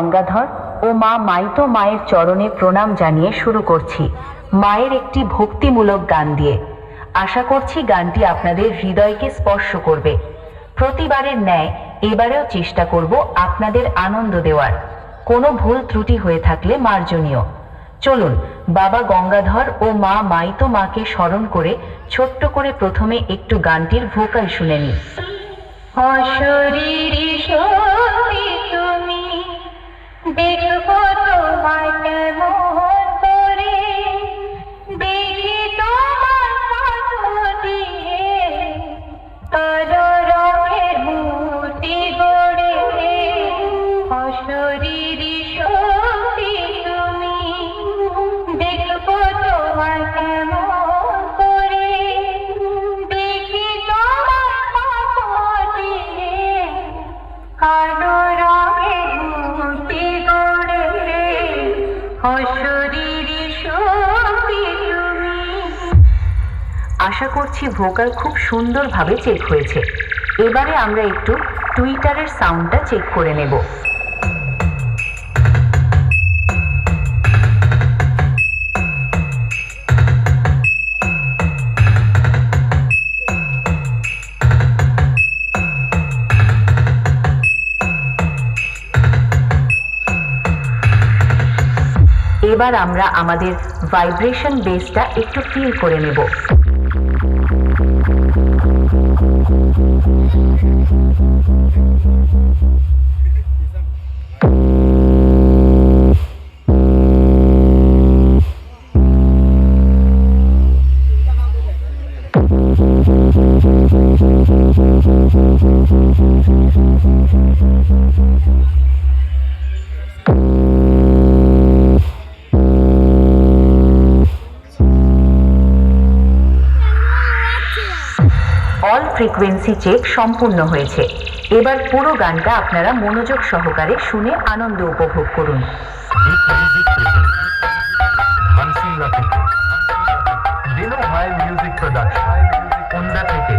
গঙ্গাধর ও মা মাইতো মায়ের চরণে প্রণাম জানিয়ে শুরু করছি মায়ের একটি ভক্তিমূলক গান দিয়ে। আশা করছি গানটি আপনাদের হৃদয়কে স্পর্শ করবে। প্রতিবারের ন্যায় এবারেও চেষ্টা করব আপনাদের আনন্দ দেওয়ার। কোনো ভুল ত্রুটি হয়ে থাকলে মার্জনীয়। চলুন বাবা গঙ্গাধর ও মা মাইতো মাকে স্মরণ করে ছোট্ট করে প্রথমে একটু গানটির ভোকাল শুনে নিই। অশরীরী শক্তি তুমি, দেখবো তোমায় কেমন করে, দেখি তোমার মাথা দিয়ে কালো রঙের মূর্তি গড়ে। অশরীরী শক্তি তুমি, দেখবো তোমায় কেমন করে, দেখি তোমার মাথা দিয়ে কালো রঙের মূর্তি গড়ে। অশরীরী শক্তি তুমি। আশা করছি ভোকাল খুব সুন্দরভাবে চেক হয়েছে। এবারে আমরা একটু টুইটারের সাউন্ডটা চেক করে নেব। এবার আমরা আমাদের ভাইব্রেশন বেসটা একটু ফিল করে নেব। অল ফ্রিকোয়েন্সি চেক সম্পূর্ণ হয়েছে। এবার পুরো গানটা আপনারা মনোযোগ সহকারে শুনে আনন্দ উপভোগ করুন। দিনু ভাই মিউজিক প্রোডাকশন, থেকে